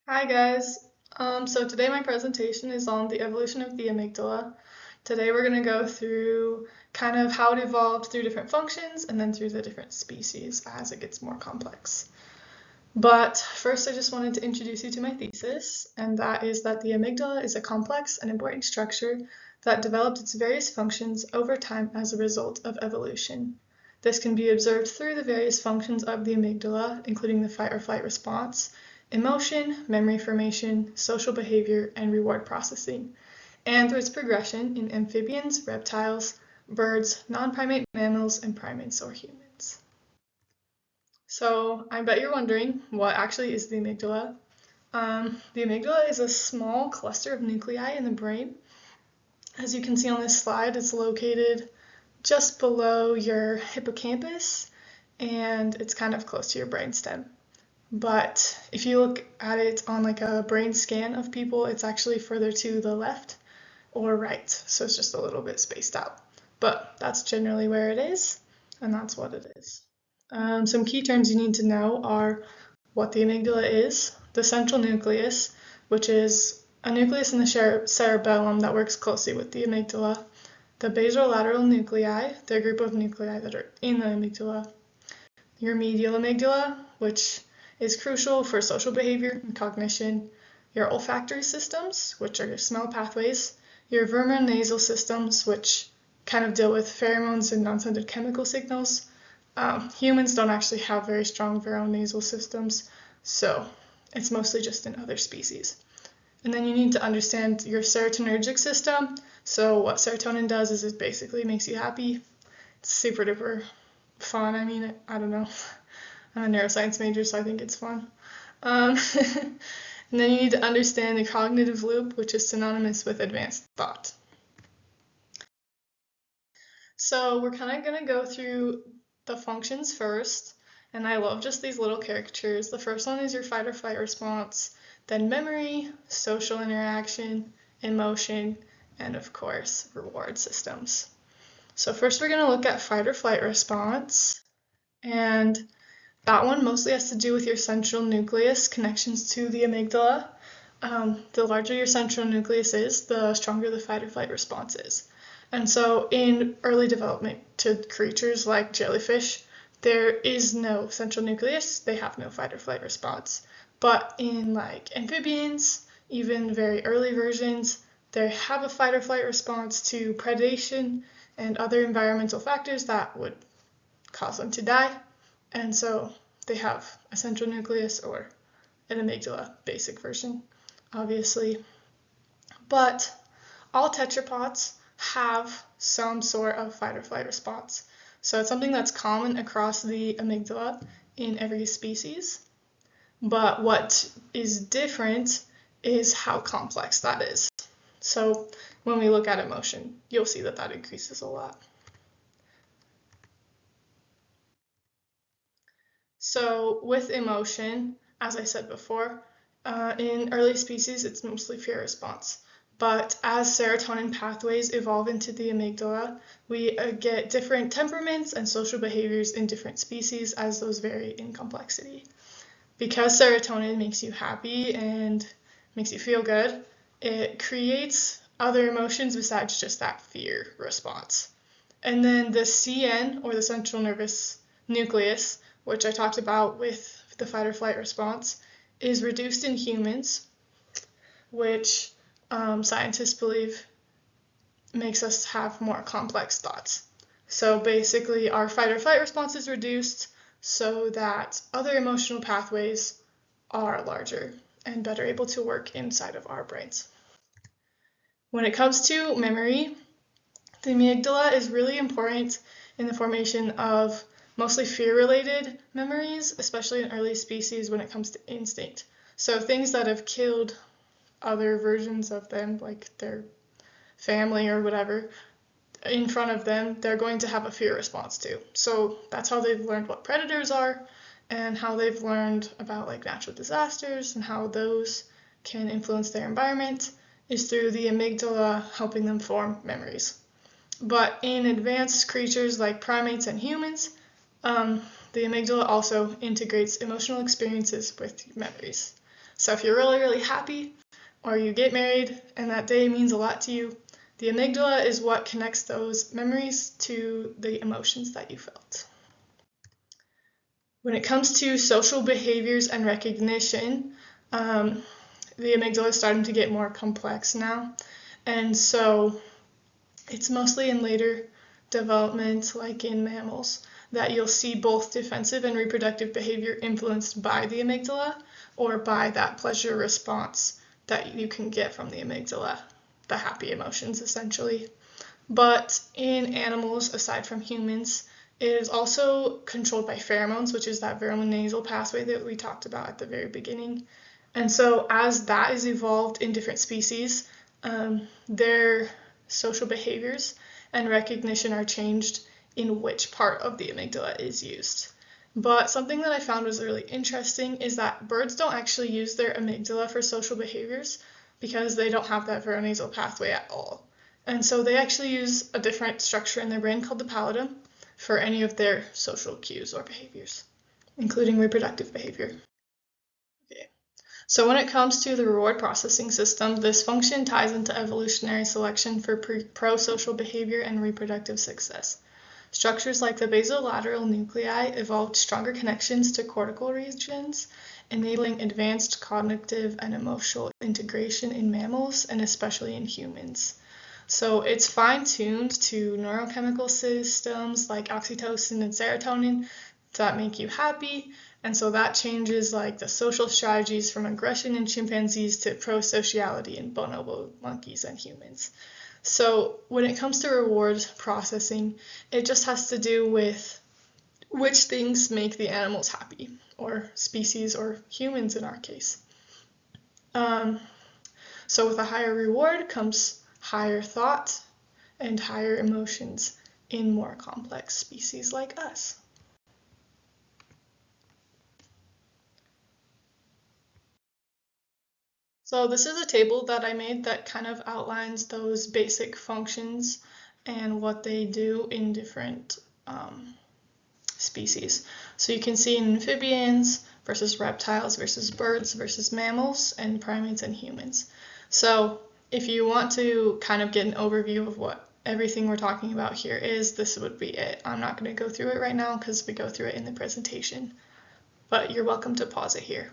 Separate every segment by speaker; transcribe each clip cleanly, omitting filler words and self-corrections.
Speaker 1: Hi guys. So today my presentation is on the evolution of the amygdala. Today we're going to go through kind of how it evolved through different functions and then through the different species as it gets more complex. But first I just wanted to introduce you to my thesis, and that is that the amygdala is a complex and important structure that developed its various functions over time as a result of evolution. This can be observed through the various functions of the amygdala, including the fight or flight response, emotion, memory formation, social behavior, and reward processing, and through its progression in amphibians, reptiles, birds, non-primate mammals, and primates or humans. So I bet you're wondering, what actually is the amygdala? The amygdala is a small cluster of nuclei in the brain. As you can see on this slide, it's located just below your hippocampus, and it's kind of close to your brainstem. But if you look at it on like a brain scan of people, it's actually further to the left or right. So it's just a little bit spaced out. But that's generally where it is, and that's what it is. Some key terms you need to know are what the amygdala is, the central nucleus, which is a nucleus in the cerebellum that works closely with the amygdala, the basolateral nuclei, they're a group of nuclei that are in the amygdala, your medial amygdala, which is crucial for social behavior and cognition, your olfactory systems, which are your smell pathways, your nasal systems, which kind of deal with pheromones and non-scented chemical signals. Humans don't actually have very strong nasal systems, so it's mostly just in other species. And then you need to understand your serotonergic system. So what serotonin does is it basically makes you happy. It's super duper fun. I don't know. I'm a neuroscience major, so I think it's fun. And then you need to understand the cognitive loop, which is synonymous with advanced thought. So we're kind of going to go through the functions first, and I love just these little caricatures. The first one is your fight or flight response, then memory, social interaction, emotion, and of course, reward systems. So first we're going to look at fight or flight response, and that one mostly has to do with your central nucleus connections to the amygdala. The larger your central nucleus is, the stronger the fight or flight response is. And so in early development to creatures like jellyfish, there is no central nucleus, they have no fight or flight response. But in like amphibians, even very early versions, they have a fight or flight response to predation and other environmental factors that would cause them to die. And so they have a central nucleus or an amygdala, basic version, obviously. But all tetrapods have some sort of fight or flight response. So it's something that's common across the amygdala in every species. But what is different is how complex that is. So when we look at emotion, you'll see that that increases a lot. So with emotion, as I said before, in early species, it's mostly fear response. But as serotonin pathways evolve into the amygdala, we get different temperaments and social behaviors in different species as those vary in complexity. Because serotonin makes you happy and makes you feel good, it creates other emotions besides just that fear response. And then the CN, or the central nervous nucleus, which I talked about with the fight or flight response, is reduced in humans, which scientists believe makes us have more complex thoughts. So basically, our fight or flight response is reduced so that other emotional pathways are larger and better able to work inside of our brains. When it comes to memory, the amygdala is really important in the formation of mostly fear-related memories, especially in early species when it comes to instinct. So things that have killed other versions of them, like their family or whatever, in front of them, they're going to have a fear response to. So that's how they've learned what predators are and how they've learned about like natural disasters and how those can influence their environment is through the amygdala helping them form memories. But in advanced creatures like primates and humans, the amygdala also integrates emotional experiences with memories. So if you're really, really happy or you get married and that day means a lot to you, the amygdala is what connects those memories to the emotions that you felt. When it comes to social behaviors and recognition, the amygdala is starting to get more complex now. And so it's mostly in later development, like in mammals, that you'll see both defensive and reproductive behavior influenced by the amygdala or by that pleasure response that you can get from the amygdala, the happy emotions essentially. But in animals, aside from humans, it is also controlled by pheromones, which is that nasal pathway that we talked about at the very beginning. And so as that is evolved in different species, their social behaviors and recognition are changed in which part of the amygdala is used. But something that I found was really interesting is that birds don't actually use their amygdala for social behaviors because they don't have that veronasal pathway at all. And so they actually use a different structure in their brain called the pallidum for any of their social cues or behaviors, including reproductive behavior. Okay. So when it comes to the reward processing system, this function ties into evolutionary selection for pro-social behavior and reproductive success. Structures like the basolateral nuclei evolved stronger connections to cortical regions, enabling advanced cognitive and emotional integration in mammals and especially in humans. So it's fine-tuned to neurochemical systems like oxytocin and serotonin that make you happy, and so that changes like the social strategies from aggression in chimpanzees to pro-sociality in bonobo monkeys and humans. So when it comes to reward processing, it just has to do with which things make the animals happy, or species, or humans in our case. So with a higher reward comes higher thought and higher emotions in more complex species like us. So this is a table that I made that kind of outlines those basic functions and what they do in different species. So you can see in amphibians versus reptiles versus birds versus mammals and primates and humans. So if you want to kind of get an overview of what everything we're talking about here is, this would be it. I'm not going to go through it right now because we go through it in the presentation, but you're welcome to pause it here.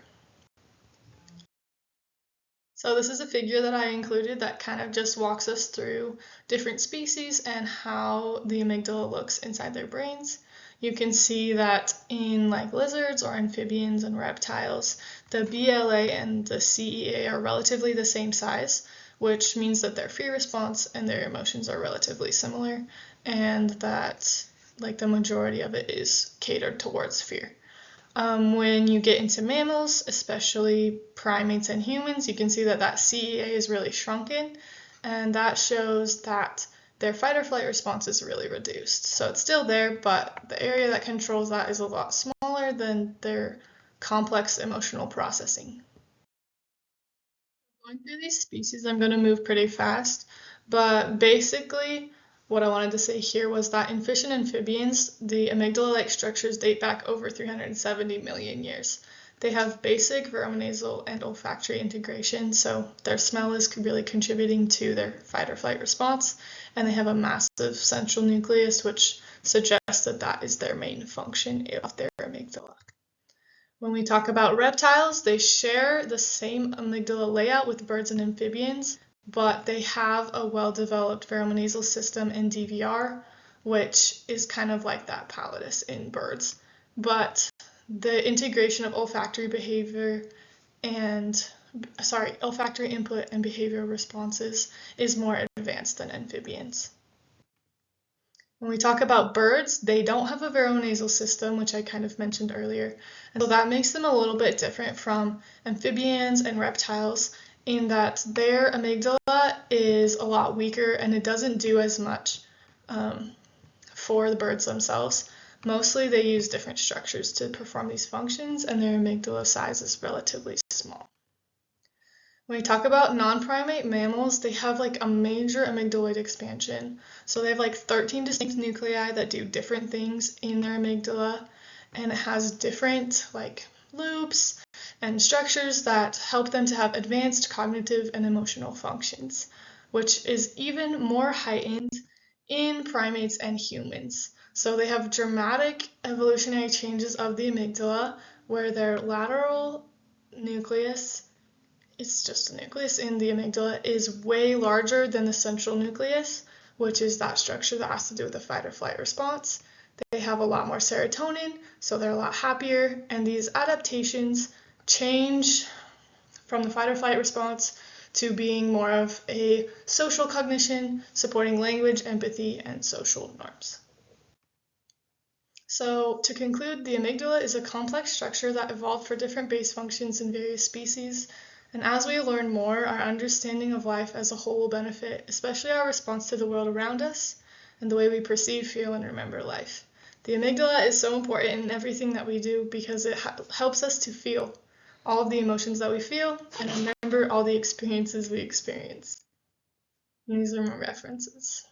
Speaker 1: So this is a figure that I included that kind of just walks us through different species and how the amygdala looks inside their brains. You can see that in like lizards or amphibians and reptiles, the BLA and the CEA are relatively the same size, which means that their fear response and their emotions are relatively similar, and that like the majority of it is catered towards fear. When you get into mammals, especially primates and humans, you can see that that CEA is really shrunken, and that shows that their fight or flight response is really reduced. So it's still there, but the area that controls that is a lot smaller than their complex emotional processing. Going through these species, I'm going to move pretty fast, but basically what I wanted to say here was that in fish and amphibians, the amygdala-like structures date back over 370 million years. They have basic veronasal and olfactory integration, so their smell is really contributing to their fight or flight response, and they have a massive central nucleus, which suggests that that is their main function of their amygdala. When we talk about reptiles, they share the same amygdala layout with birds and amphibians, but they have a well-developed veronasal system in DVR, which is kind of like that pallidus in birds. But the integration of olfactory input and behavioral responses is more advanced than amphibians. When we talk about birds, they don't have a veronasal system, which I kind of mentioned earlier. And so that makes them a little bit different from amphibians and reptiles in that their amygdala is a lot weaker and it doesn't do as much for the birds themselves. Mostly they use different structures to perform these functions, and their amygdala size is relatively small. When we talk about non-primate mammals, they have like a major amygdaloid expansion. So they have like 13 distinct nuclei that do different things in their amygdala, and it has different like loops and structures that help them to have advanced cognitive and emotional functions, which is even more heightened in primates and humans. So they have dramatic evolutionary changes of the amygdala, where their lateral nucleus, it's just a nucleus in the amygdala, is way larger than the central nucleus, which is that structure that has to do with the fight or flight response. They have a lot more serotonin, so they're a lot happier, and these adaptations change from the fight or flight response to being more of a social cognition, supporting language, empathy, and social norms. So to conclude, the amygdala is a complex structure that evolved for different base functions in various species, and as we learn more, our understanding of life as a whole will benefit, especially our response to the world around us and the way we perceive, feel, and remember life. The amygdala is so important in everything that we do because it helps us to feel all of the emotions that we feel and remember all the experiences we experience. And these are my references.